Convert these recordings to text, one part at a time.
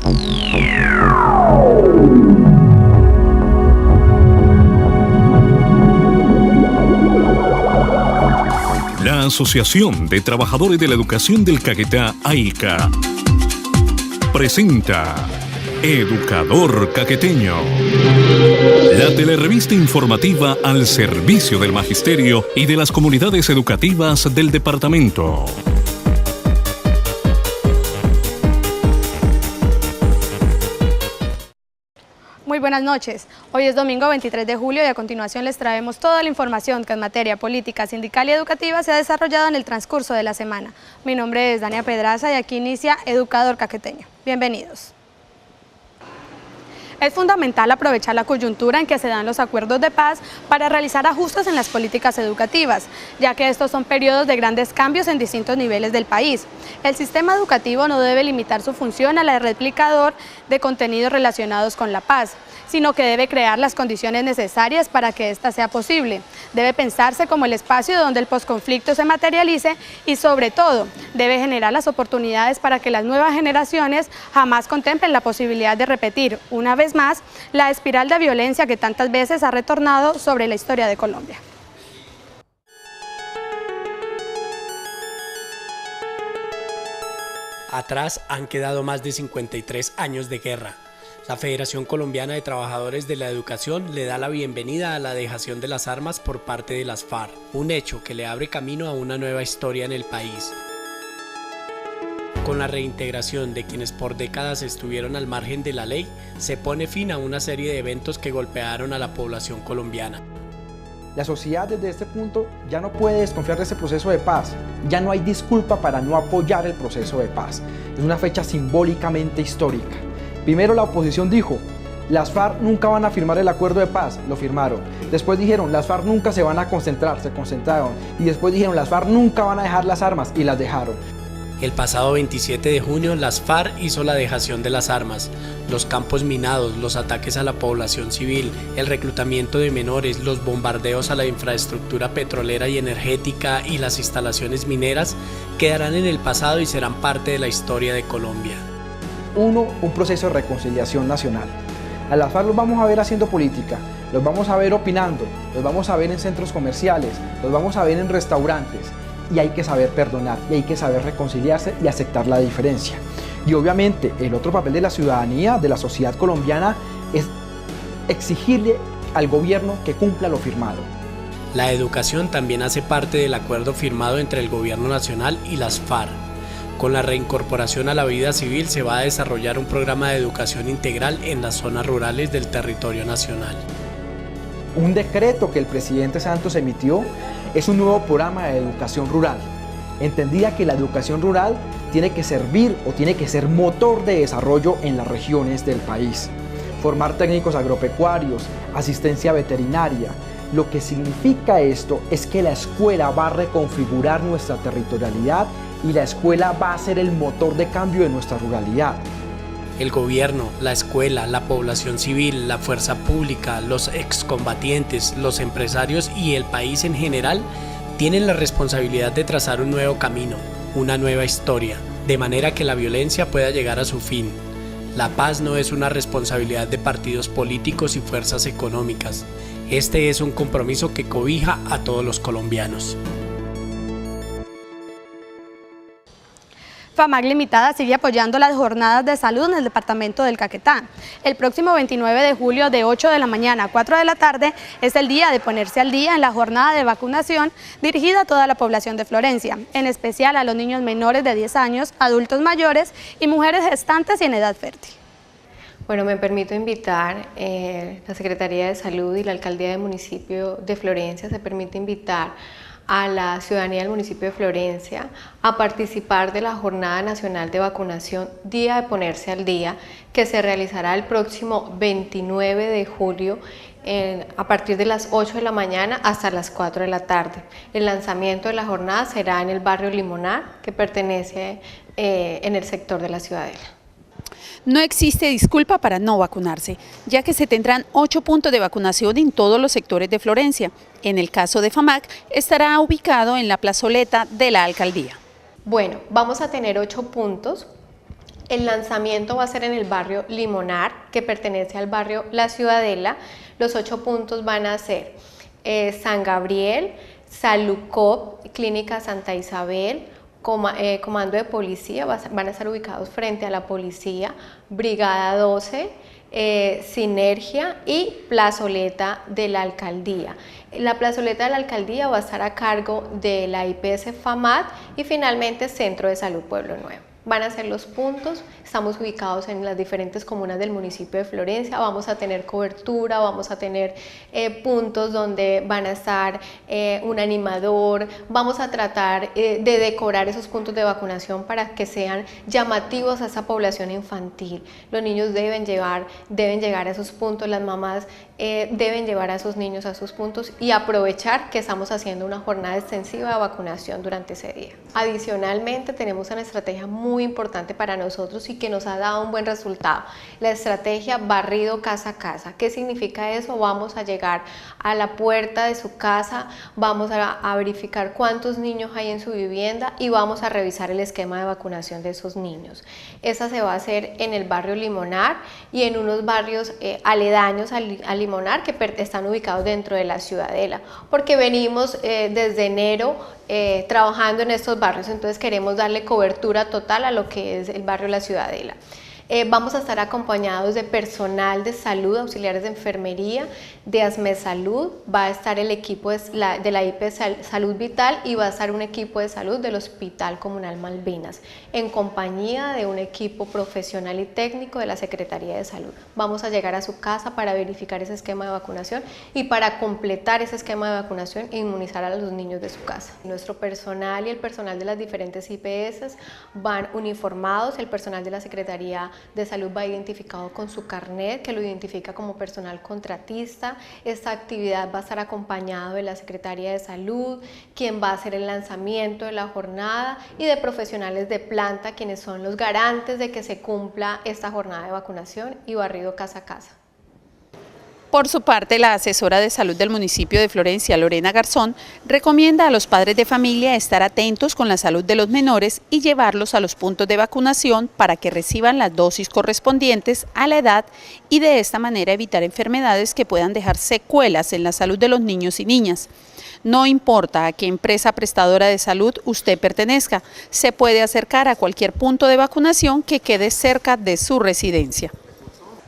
La Asociación de Trabajadores de la Educación del Caquetá, AICA, presenta Educador Caqueteño, la telerevista informativa al servicio del magisterio y de las comunidades educativas del departamento. Muy buenas noches. Hoy es domingo 23 de julio y a continuación les traemos toda la información que en materia política, sindical y educativa se ha desarrollado en el transcurso de la semana. Mi nombre es Dania Pedraza y aquí inicia Educador Caqueteño. Bienvenidos. Es fundamental aprovechar la coyuntura en que se dan los acuerdos de paz para realizar ajustes en las políticas educativas, ya que estos son periodos de grandes cambios en distintos niveles del país. El sistema educativo no debe limitar su función a la de replicador de contenidos relacionados con la paz, sino que debe crear las condiciones necesarias para que ésta sea posible. Debe pensarse como el espacio donde el posconflicto se materialice y, sobre todo, debe generar las oportunidades para que las nuevas generaciones jamás contemplen la posibilidad de repetir, una vez más, la espiral de violencia que tantas veces ha retornado sobre la historia de Colombia. Atrás han quedado más de 53 años de guerra. La Federación Colombiana de Trabajadores de la Educación le da la bienvenida a la dejación de las armas por parte de las FARC, un hecho que le abre camino a una nueva historia en el país. Con la reintegración de quienes por décadas estuvieron al margen de la ley, se pone fin a una serie de eventos que golpearon a la población colombiana. La sociedad desde este punto ya no puede desconfiar de ese proceso de paz. Ya no hay disculpa para no apoyar el proceso de paz. Es una fecha simbólicamente histórica. Primero la oposición dijo, las FARC nunca van a firmar el acuerdo de paz, lo firmaron. Después dijeron, las FARC nunca se van a concentrar, se concentraron. Y después dijeron, las FARC nunca van a dejar las armas y las dejaron. El pasado 27 de junio, las FARC hizo la dejación de las armas. Los campos minados, los ataques a la población civil, el reclutamiento de menores, los bombardeos a la infraestructura petrolera y energética y las instalaciones mineras quedarán en el pasado y serán parte de la historia de Colombia. Uno, un proceso de reconciliación nacional. A las FARC los vamos a ver haciendo política, los vamos a ver opinando, los vamos a ver en centros comerciales, los vamos a ver en restaurantes. Y hay que saber perdonar, y hay que saber reconciliarse y aceptar la diferencia. Y obviamente el otro papel de la ciudadanía, de la sociedad colombiana, es exigirle al gobierno que cumpla lo firmado. La educación también hace parte del acuerdo firmado entre el gobierno nacional y las FARC. Con la reincorporación a la vida civil se va a desarrollar un programa de educación integral en las zonas rurales del territorio nacional. Un decreto que el presidente Santos emitió es un nuevo programa de educación rural, entendida que la educación rural tiene que servir o tiene que ser motor de desarrollo en las regiones del país. Formar técnicos agropecuarios, asistencia veterinaria. Lo que significa esto es que la escuela va a reconfigurar nuestra territorialidad y la escuela va a ser el motor de cambio de nuestra ruralidad. El gobierno, la escuela, la población civil, la fuerza pública, los excombatientes, los empresarios y el país en general tienen la responsabilidad de trazar un nuevo camino, una nueva historia, de manera que la violencia pueda llegar a su fin. La paz no es una responsabilidad de partidos políticos y fuerzas económicas. Este es un compromiso que cobija a todos los colombianos. FAMAC Limitada sigue apoyando las jornadas de salud en el departamento del Caquetá. El próximo 29 de julio de 8 de la mañana a 4 de la tarde es el día de ponerse al día en la jornada de vacunación dirigida a toda la población de Florencia, en especial a los niños menores de 10 años, adultos mayores y mujeres gestantes y en edad fértil. Bueno, me permito invitar, la Secretaría de Salud y la Alcaldía del municipio de Florencia se permite invitar a la ciudadanía del municipio de Florencia a participar de la Jornada Nacional de Vacunación Día de Ponerse al Día, que se realizará el próximo 29 de julio a partir de las 8 de la mañana hasta las 4 de la tarde. El lanzamiento de la jornada será en el barrio Limonar, que pertenece en el sector de la Ciudadela. No existe disculpa para no vacunarse, ya que se tendrán 8 puntos de vacunación en todos los sectores de Florencia. En el caso de FAMAC, estará ubicado en la plazoleta de la alcaldía. Bueno, vamos a tener 8 puntos El lanzamiento va a ser en el barrio Limonar, que pertenece al barrio La Ciudadela. Los 8 puntos van a ser San Gabriel, Salucop, Clínica Santa Isabel, Comando de Policía, van a estar ubicados frente a la policía, Brigada 12, Sinergia y Plazoleta de la Alcaldía. La plazoleta de la Alcaldía va a estar a cargo de la IPS FAMAT y finalmente Centro de Salud Pueblo Nuevo. Van a ser los puntos, estamos ubicados en las diferentes comunas del municipio de Florencia, vamos a tener cobertura, vamos a tener puntos donde van a estar un animador, vamos a tratar de decorar esos puntos de vacunación para que sean llamativos a esa población infantil. Los niños deben llegar a esos puntos, las mamás deben llevar a esos niños a esos puntos y aprovechar que estamos haciendo una jornada extensiva de vacunación durante ese día. Adicionalmente tenemos una estrategia muy importante para nosotros y que nos ha dado un buen resultado, la estrategia barrido casa a casa. ¿Qué significa eso? Vamos a llegar a la puerta de su casa, vamos a verificar cuántos niños hay en su vivienda y vamos a revisar el esquema de vacunación de esos niños. Esa se va a hacer en el barrio Limonar y en unos barrios aledaños a Limonar que están ubicados dentro de la Ciudadela, porque venimos desde enero trabajando en estos barrios, entonces queremos darle cobertura total a lo que es el barrio La Ciudadela. Vamos a estar acompañados de personal de salud, auxiliares de enfermería, de ASME Salud, va a estar el equipo de la IPS Salud Vital y va a estar un equipo de salud del Hospital Comunal Malvinas, en compañía de un equipo profesional y técnico de la Secretaría de Salud. Vamos a llegar a su casa para verificar ese esquema de vacunación y para completar ese esquema de vacunación e inmunizar a los niños de su casa. Nuestro personal y el personal de las diferentes IPS van uniformados, el personal de la Secretaría de Salud va identificado con su carnet que lo identifica como personal contratista. Esta actividad va a estar acompañado de la Secretaría de Salud, quien va a hacer el lanzamiento de la jornada, y de profesionales de planta, quienes son los garantes de que se cumpla esta jornada de vacunación y barrido casa a casa. Por su parte, la asesora de salud del municipio de Florencia, Lorena Garzón, recomienda a los padres de familia estar atentos con la salud de los menores y llevarlos a los puntos de vacunación para que reciban las dosis correspondientes a la edad y de esta manera evitar enfermedades que puedan dejar secuelas en la salud de los niños y niñas. No importa a qué empresa prestadora de salud usted pertenezca, se puede acercar a cualquier punto de vacunación que quede cerca de su residencia.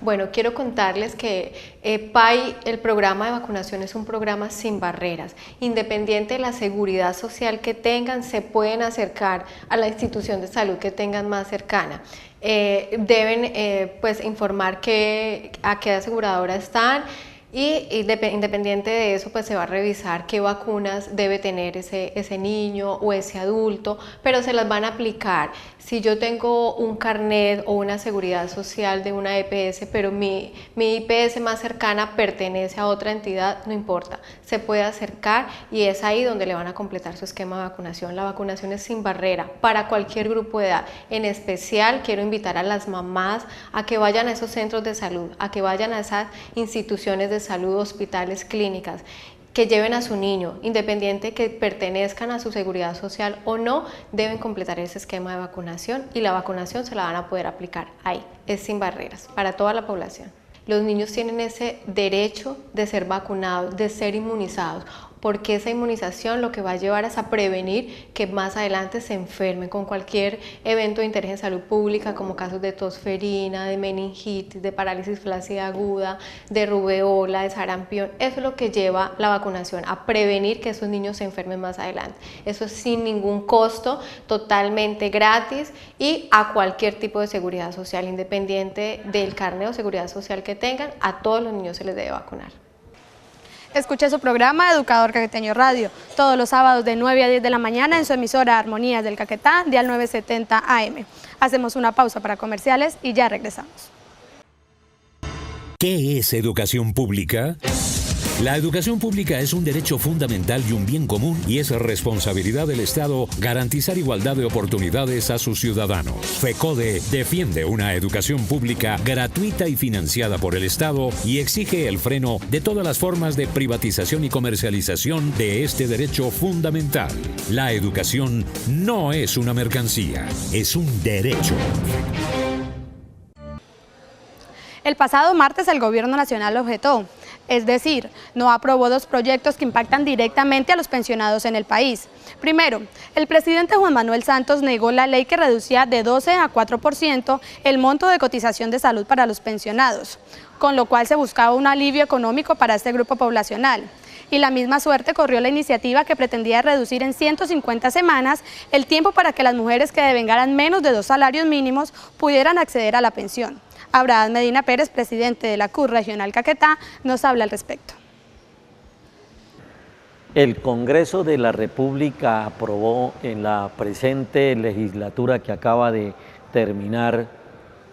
Bueno, quiero contarles que PAI, el programa de vacunación, es un programa sin barreras. Independiente de la seguridad social que tengan, se pueden acercar a la institución de salud que tengan más cercana. Deben pues informar a qué aseguradora están, y independiente de eso pues se va a revisar qué vacunas debe tener ese niño o ese adulto, pero se las van a aplicar. Si yo tengo un carnet o una seguridad social de una EPS, pero mi IPS más cercana pertenece a otra entidad, no importa, se puede acercar y es ahí donde le van a completar su esquema de vacunación. La vacunación es sin barrera para cualquier grupo de edad. En especial quiero invitar a las mamás a que vayan a esos centros de salud, a que vayan a esas instituciones de salud, hospitales, clínicas, que lleven a su niño, independiente que pertenezcan a su seguridad social o no, deben completar ese esquema de vacunación y la vacunación se la van a poder aplicar ahí, es sin barreras, para toda la población. Los niños tienen ese derecho de ser vacunados, de ser inmunizados, porque esa inmunización lo que va a llevar es a prevenir que más adelante se enfermen con cualquier evento de interés en salud pública, como casos de tosferina, de meningitis, de parálisis flácida aguda, de rubeola, de sarampión. Eso es lo que lleva la vacunación, a prevenir que esos niños se enfermen más adelante. Eso es sin ningún costo, totalmente gratis y a cualquier tipo de seguridad social, independiente del carnet o seguridad social que tengan, a todos los niños se les debe vacunar. Escuche su programa Educador Caqueteño Radio, todos los sábados de 9 a 10 de la mañana en su emisora Armonías del Caquetá, dial 970 AM. Hacemos una pausa para comerciales y ya regresamos. ¿Qué es educación pública? La educación pública es un derecho fundamental y un bien común y es responsabilidad del Estado garantizar igualdad de oportunidades a sus ciudadanos. FECODE defiende una educación pública gratuita y financiada por el Estado y exige el freno de todas las formas de privatización y comercialización de este derecho fundamental. La educación no es una mercancía, es un derecho. El pasado martes el Gobierno Nacional objetó, es decir, no aprobó dos proyectos que impactan directamente a los pensionados en el país. Primero, el presidente Juan Manuel Santos negó la ley que reducía de 12 a 4% el monto de cotización de salud para los pensionados, con lo cual se buscaba un alivio económico para este grupo poblacional. Y la misma suerte corrió la iniciativa que pretendía reducir en 150 semanas el tiempo para que las mujeres que devengaran menos de 2 salarios mínimos pudieran acceder a la pensión. Abraham Medina Pérez, presidente de la CUR Regional Caquetá, nos habla al respecto. El Congreso de la República aprobó en la presente legislatura que acaba de terminar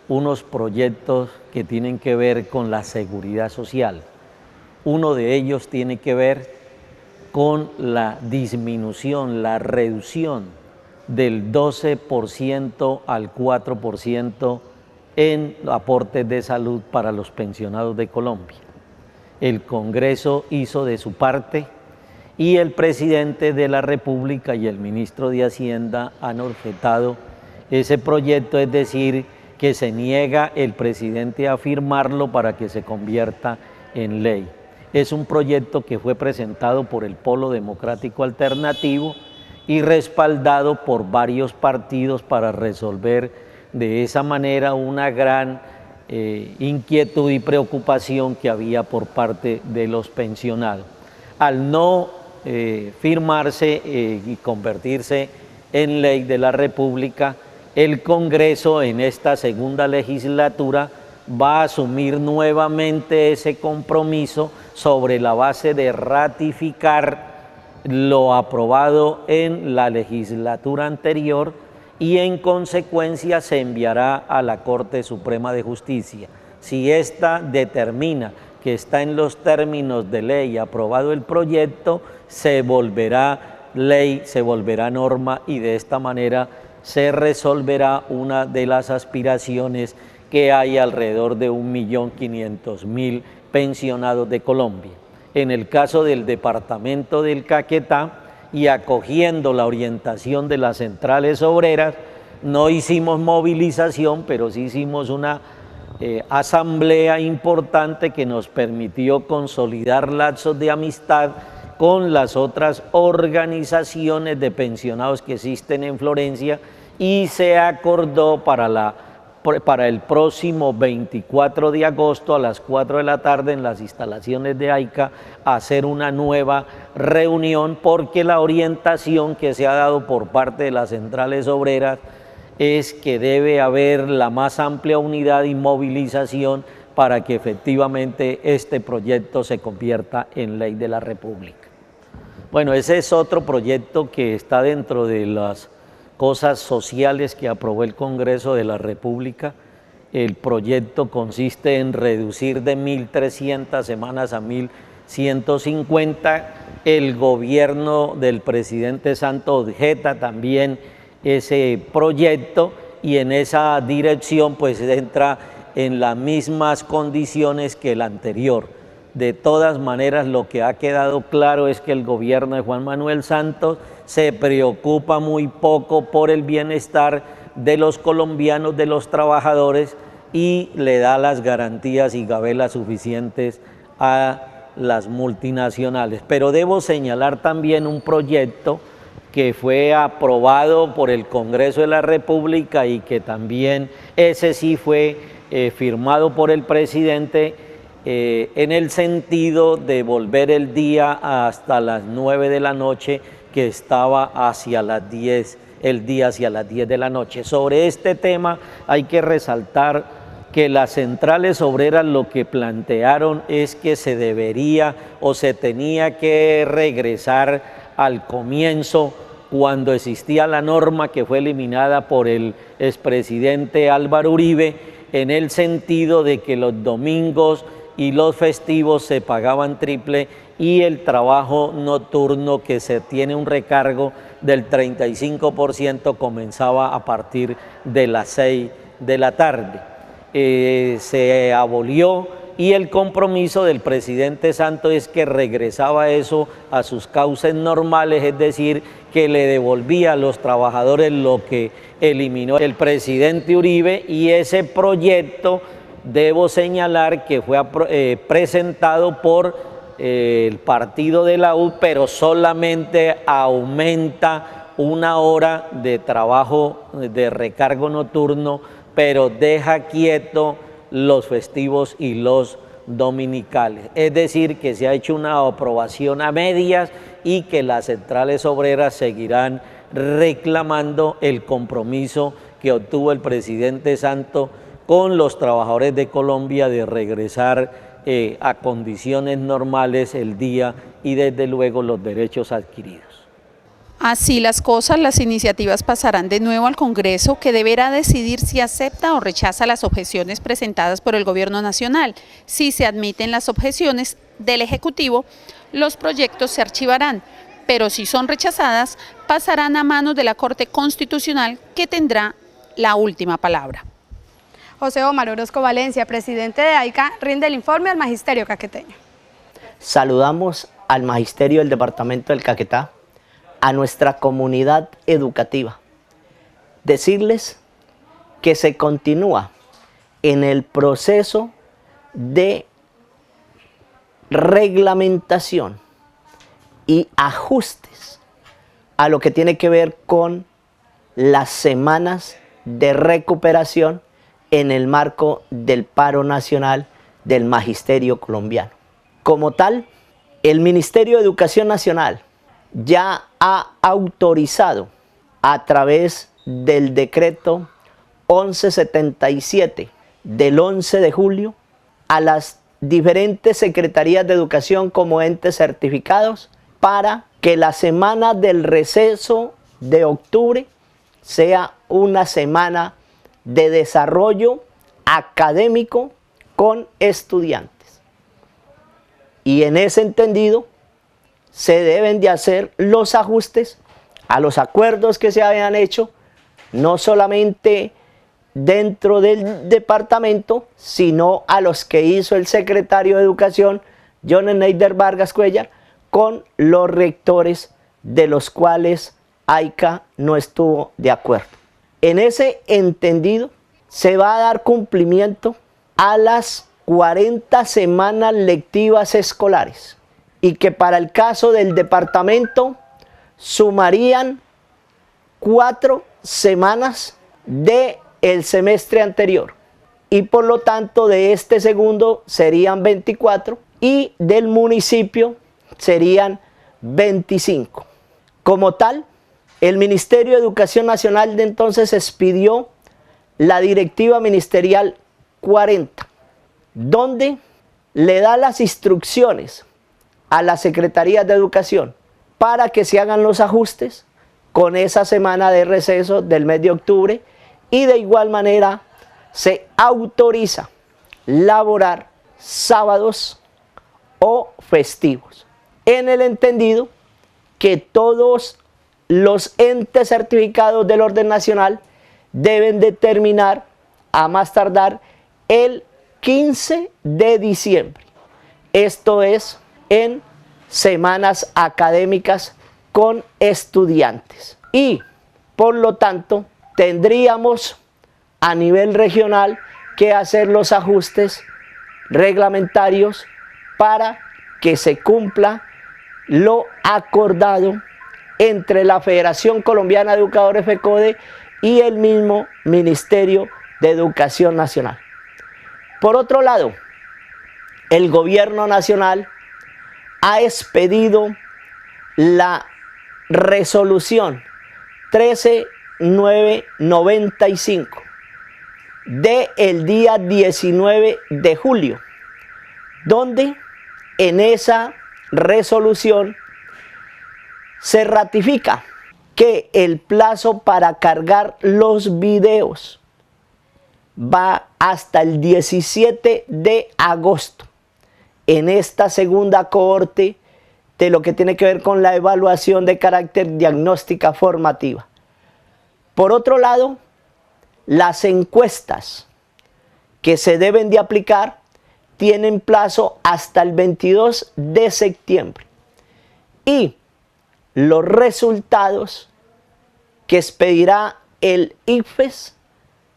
unos proyectos que tienen que ver con la seguridad social. Uno de ellos tiene que ver con la disminución, la reducción del 12% al 4% en aportes de salud para los pensionados de Colombia. El Congreso hizo de su parte y el presidente de la República y el ministro de Hacienda han objetado ese proyecto, es decir, que se niega el presidente a firmarlo para que se convierta en ley. Es un proyecto que fue presentado por el Polo Democrático Alternativo y respaldado por varios partidos para resolver de esa manera una gran inquietud y preocupación que había por parte de los pensionados. Al no firmarse y convertirse en ley de la República, el Congreso en esta segunda legislatura va a asumir nuevamente ese compromiso sobre la base de ratificar lo aprobado en la legislatura anterior y en consecuencia se enviará a la Corte Suprema de Justicia. Si ésta determina que está en los términos de ley aprobado el proyecto, se volverá ley, se volverá norma y de esta manera se resolverá una de las aspiraciones que hay alrededor de 1.500.000 pensionados de Colombia. En el caso del departamento del Caquetá, y acogiendo la orientación de las centrales obreras, no hicimos movilización, pero sí hicimos una asamblea importante que nos permitió consolidar lazos de amistad con las otras organizaciones de pensionados que existen en Florencia y se acordó para el próximo 24 de agosto a las 4 de la tarde en las instalaciones de AICA hacer una nueva reunión, porque la orientación que se ha dado por parte de las centrales obreras es que debe haber la más amplia unidad y movilización para que efectivamente este proyecto se convierta en ley de la República. Bueno, ese es otro proyecto que está dentro de las cosas sociales que aprobó el Congreso de la República. El proyecto consiste en reducir de 1.300 semanas a 1.150. El gobierno del presidente Santos objeta también ese proyecto y en esa dirección pues entra en las mismas condiciones que el anterior. De todas maneras, lo que ha quedado claro es que el gobierno de Juan Manuel Santos se preocupa muy poco por el bienestar de los colombianos, de los trabajadores, y le da las garantías y gabelas suficientes a las multinacionales. Pero debo señalar también un proyecto que fue aprobado por el Congreso de la República y que también ese sí fue firmado por el presidente, en el sentido de volver el día hasta las 9 de la noche, que estaba hacia las 10, el día hacia las 10 de la noche. Sobre este tema hay que resaltar que las centrales obreras lo que plantearon es que se debería o se tenía que regresar al comienzo, cuando existía la norma que fue eliminada por el expresidente Álvaro Uribe, en el sentido de que los domingos y los festivos se pagaban triple y el trabajo nocturno, que se tiene un recargo del 35%, comenzaba a partir de las 6 de la tarde. Se abolió y el compromiso del presidente Santos es que regresaba eso a sus cauces normales, es decir, que le devolvía a los trabajadores lo que eliminó el presidente Uribe, y ese proyecto debo señalar que fue presentado por el partido de la U, pero solamente aumenta 1 hora de trabajo de recargo nocturno, pero deja quieto los festivos y los dominicales. Es decir, que se ha hecho una aprobación a medias y que las centrales obreras seguirán reclamando el compromiso que obtuvo el presidente Santos con los trabajadores de Colombia de regresar a condiciones normales el día y desde luego los derechos adquiridos. Así las cosas, las iniciativas pasarán de nuevo al Congreso, que deberá decidir si acepta o rechaza las objeciones presentadas por el Gobierno Nacional. Si se admiten las objeciones del Ejecutivo, los proyectos se archivarán, pero si son rechazadas, pasarán a manos de la Corte Constitucional, que tendrá la última palabra. José Omar Orozco Valencia, presidente de AICA, rinde el informe al Magisterio Caqueteño. Saludamos al Magisterio del Departamento del Caquetá, a nuestra comunidad educativa. Decirles que se continúa en el proceso de reglamentación y ajustes a lo que tiene que ver con las semanas de recuperación en el marco del paro nacional del Magisterio colombiano. Como tal, el Ministerio de Educación Nacional ya ha autorizado a través del decreto 1177 del 11 de julio a las diferentes secretarías de educación como entes certificados para que la semana del receso de octubre sea una semana de desarrollo académico con estudiantes. Y en ese entendido se deben de hacer los ajustes a los acuerdos que se habían hecho, no solamente dentro del departamento, sino a los que hizo el secretario de Educación, John Neider Vargas Cuellar, con los rectores de los cuales AICA no estuvo de acuerdo. En ese entendido, se va a dar cumplimiento a las 40 semanas lectivas escolares y que para el caso del departamento sumarían 4 semanas del semestre anterior y por lo tanto de este segundo serían 24 y del municipio serían 25. Como tal, el Ministerio de Educación Nacional de entonces expidió la Directiva Ministerial 40, donde le da las instrucciones a las Secretarías de Educación para que se hagan los ajustes con esa semana de receso del mes de octubre y de igual manera se autoriza laborar sábados o festivos, en el entendido que todos los entes certificados del orden nacional deben de terminar a más tardar el 15 de diciembre. Esto es en semanas académicas con estudiantes. Y por lo tanto tendríamos a nivel regional que hacer los ajustes reglamentarios para que se cumpla lo acordado entre la Federación Colombiana de Educadores FECODE y el mismo Ministerio de Educación Nacional. Por otro lado, el Gobierno Nacional ha expedido la resolución 13995 del día 19 de julio, donde en esa resolución se ratifica que el plazo para cargar los videos va hasta el 17 de agosto en esta segunda cohorte de lo que tiene que ver con la evaluación de carácter diagnóstica formativa. Por otro lado, las encuestas que se deben de aplicar tienen plazo hasta el 22 de septiembre y los resultados que expedirá el ICFES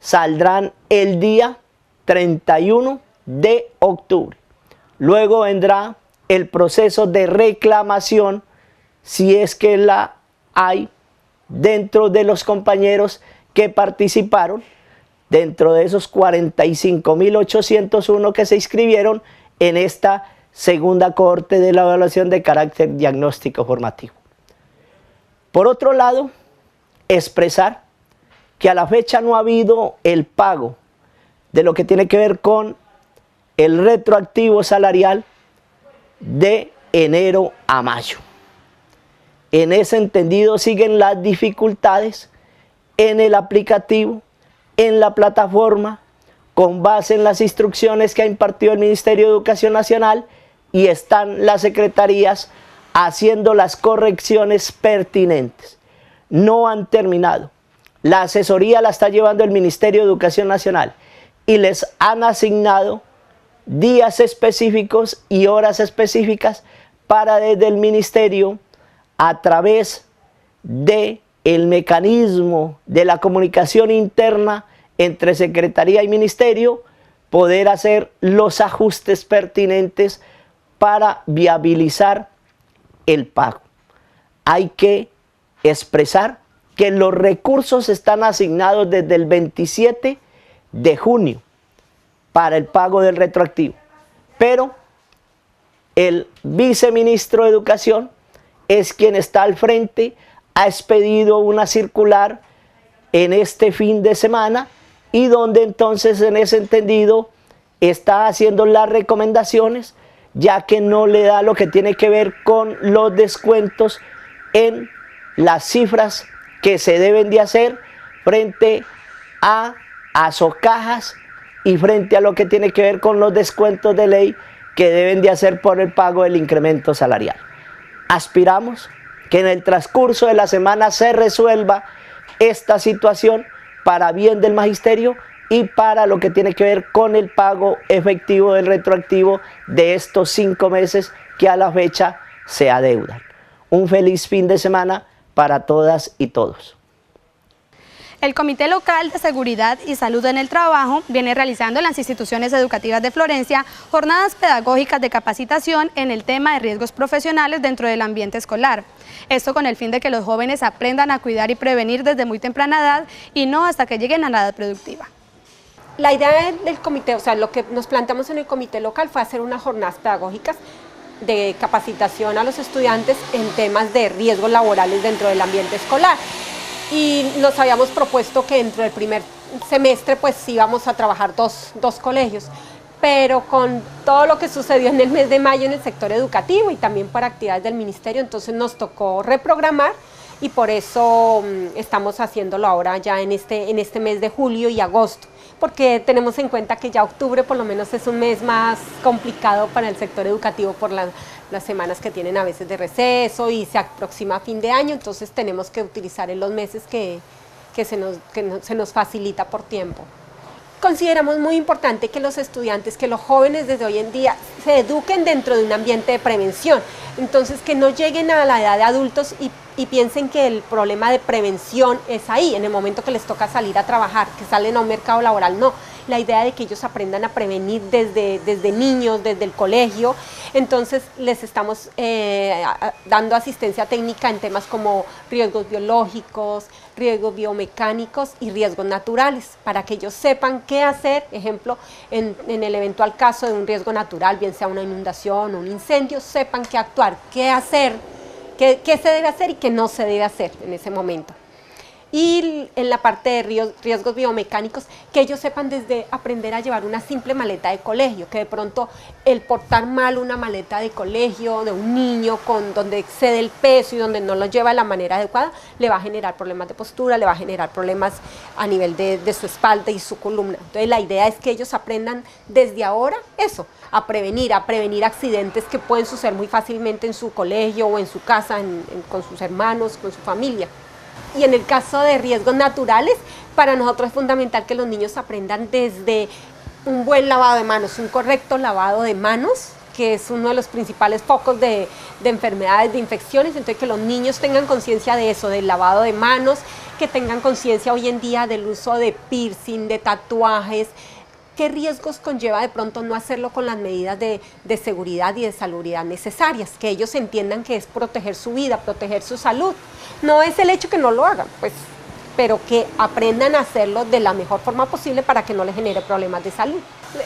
saldrán el día 31 de octubre. Luego vendrá el proceso de reclamación, si es que la hay, dentro de los compañeros que participaron, dentro de esos 45.801 que se inscribieron en esta segunda cohorte de la evaluación de carácter diagnóstico formativo. Por otro lado, expresar que a la fecha no ha habido el pago de lo que tiene que ver con el retroactivo salarial de enero a mayo. En ese entendido siguen las dificultades en el aplicativo, en la plataforma, con base en las instrucciones que ha impartido el Ministerio de Educación Nacional, y están las secretarías haciendo las correcciones pertinentes. No han terminado. La asesoría la está llevando el Ministerio de Educación Nacional y les han asignado días específicos y horas específicas para desde el Ministerio, a través del mecanismo de la comunicación interna entre Secretaría y Ministerio, poder hacer los ajustes pertinentes para viabilizar el pago. Hay que expresar que los recursos están asignados desde el 27 de junio para el pago del retroactivo, pero el viceministro de Educación es quien está al frente, ha expedido una circular en este fin de semana, y donde entonces en ese entendido está haciendo las recomendaciones, ya que no le da lo que tiene que ver con los descuentos en las cifras que se deben de hacer frente a azocajas y frente a lo que tiene que ver con los descuentos de ley que deben de hacer por el pago del incremento salarial. Aspiramos que en el transcurso de la semana se resuelva esta situación para bien del magisterio y para lo que tiene que ver con el pago efectivo del retroactivo de estos 5 meses que a la fecha se adeudan. Un feliz fin de semana para todas y todos. El Comité Local de Seguridad y Salud en el Trabajo viene realizando en las instituciones educativas de Florencia jornadas pedagógicas de capacitación en el tema de riesgos profesionales dentro del ambiente escolar. Esto con el fin de que los jóvenes aprendan a cuidar y prevenir desde muy temprana edad y no hasta que lleguen a la edad productiva. La idea del comité, o sea, lo que nos planteamos en el comité local fue hacer unas jornadas pedagógicas de capacitación a los estudiantes en temas de riesgos laborales dentro del ambiente escolar. Y nos habíamos propuesto que dentro del primer semestre pues íbamos a trabajar dos colegios, pero con todo lo que sucedió en el mes de mayo en el sector educativo y también para actividades del ministerio, entonces nos tocó reprogramar, y por eso estamos haciéndolo ahora ya en este mes de julio y agosto, porque tenemos en cuenta que ya octubre por lo menos es un mes más complicado para el sector educativo por las semanas que tienen a veces de receso y se aproxima fin de año, entonces tenemos que utilizar en los meses que se nos facilita por tiempo. Consideramos muy importante que los estudiantes, que los jóvenes desde hoy en día se eduquen dentro de un ambiente de prevención, entonces que no lleguen a la edad de adultos y piensen que el problema de prevención es ahí, en el momento que les toca salir a trabajar, que salen a un mercado laboral, no. La idea de que ellos aprendan a prevenir desde niños, desde el colegio, entonces les estamos dando asistencia técnica en temas como riesgos biológicos, riesgos biomecánicos y riesgos naturales, para que ellos sepan qué hacer, ejemplo, en el eventual caso de un riesgo natural, bien sea una inundación o un incendio, sepan qué actuar, qué hacer, qué se debe hacer y qué no se debe hacer en ese momento. Y en la parte de riesgos biomecánicos, que ellos sepan desde aprender a llevar una simple maleta de colegio, que de pronto el portar mal una maleta de colegio de un niño donde excede el peso y donde no lo lleva de la manera adecuada, le va a generar problemas de postura, le va a generar problemas a nivel de su espalda y su columna. Entonces la idea es que ellos aprendan desde ahora eso, a prevenir accidentes que pueden suceder muy fácilmente en su colegio o en su casa, con sus hermanos, con su familia. Y en el caso de riesgos naturales, para nosotros es fundamental que los niños aprendan desde un buen lavado de manos, un correcto lavado de manos, que es uno de los principales focos de enfermedades, de infecciones. Entonces que los niños tengan conciencia de eso, del lavado de manos, que tengan conciencia hoy en día del uso de piercing, de tatuajes, ¿Qué riesgos conlleva de pronto no hacerlo con las medidas de seguridad y de salubridad necesarias? Que ellos entiendan que es proteger su vida, proteger su salud. No es el hecho que no lo hagan, pues, pero que aprendan a hacerlo de la mejor forma posible para que no les genere problemas de salud.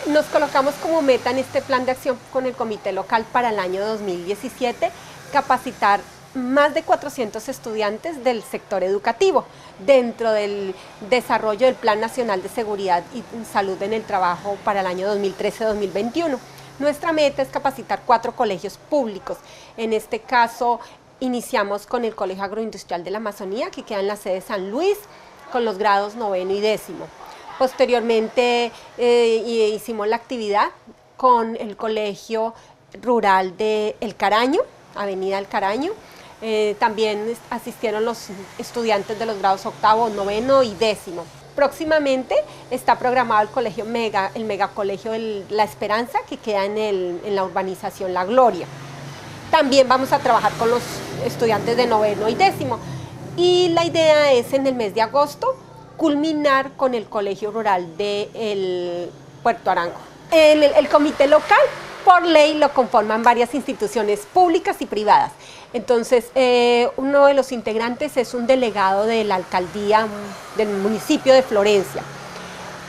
Nos colocamos como meta en este plan de acción con el comité local para el año 2017 capacitar más de 400 estudiantes del sector educativo dentro del desarrollo del Plan Nacional de Seguridad y Salud en el Trabajo para el año 2013-2021. Nuestra meta es capacitar 4 colegios públicos. En este caso, iniciamos con el Colegio Agroindustrial de la Amazonía, que queda en la sede de San Luis, con los grados 9º y 10º. Posteriormente hicimos la actividad con el Colegio Rural de El Caraño, Avenida El Caraño. También asistieron los estudiantes de los grados 8º, 9º y 10º. Próximamente está programado el megacolegio La Esperanza, que queda en la urbanización La Gloria. También vamos a trabajar con los estudiantes de 9º y 10º. Y la idea es en el mes de agosto culminar con el colegio rural de Puerto Arango. El comité local, por ley, lo conforman varias instituciones públicas y privadas. Entonces, uno de los integrantes es un delegado de la alcaldía del municipio de Florencia.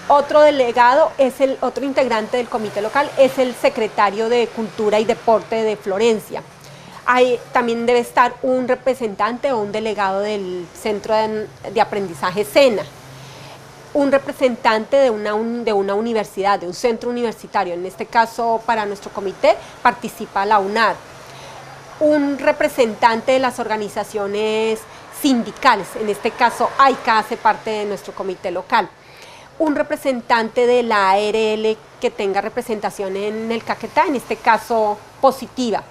Otro integrante del comité local es el secretario de Cultura y Deporte de Florencia. También debe estar un representante o un delegado del Centro de Aprendizaje SENA. Un representante de una universidad, de un centro universitario. En este caso, para nuestro comité, participa la UNAD. Un representante de las organizaciones sindicales, en este caso AICA hace parte de nuestro comité local. Un representante de la ARL que tenga representación en el Caquetá, en este caso positiva.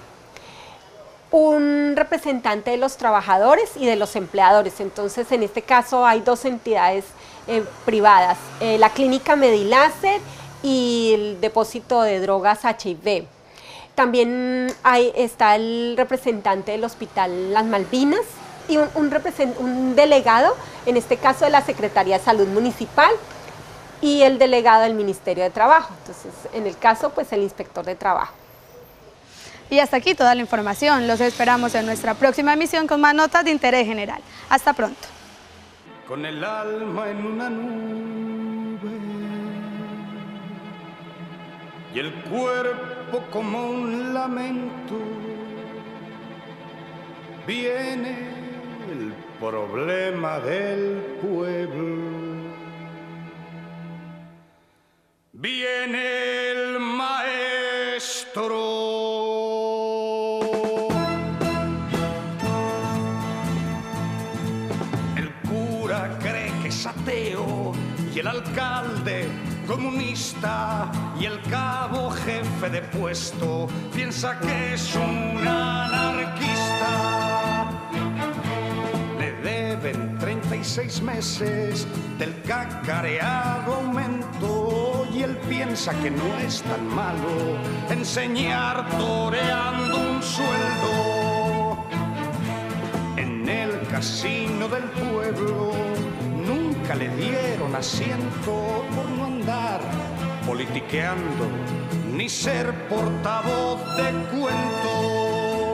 Un representante de los trabajadores y de los empleadores. Entonces, en este caso hay 2 entidades privadas, la clínica Mediláser y el depósito de drogas HIV. También está el representante del Hospital Las Malvinas y un delegado, en este caso de la Secretaría de Salud Municipal, y el delegado del Ministerio de Trabajo. Entonces, en el caso, pues el inspector de trabajo. Y hasta aquí toda la información. Los esperamos en nuestra próxima emisión con más notas de interés general. Hasta pronto. Con el alma en una nube y el cuerpo como un lamento, viene el problema del pueblo. Viene el maestro. Ateo y el alcalde comunista y el cabo jefe de puesto piensa que es un anarquista. Le deben 36 meses del cacareado aumento y él piensa que no es tan malo enseñar toreando un sueldo. En el casino del pueblo nunca le dieron asiento por no andar politiqueando ni ser portavoz de cuentos.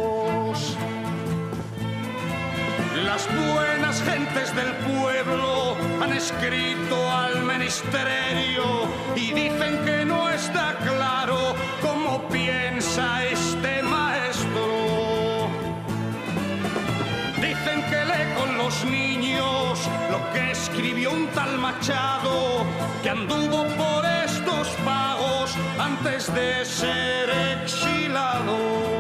Las buenas gentes del pueblo han escrito al ministerio y dicen que no está claro cómo piensa este maestro. Dicen que lee con los niños lo que escribió un tal Machado, que anduvo por estos pagos antes de ser exilado.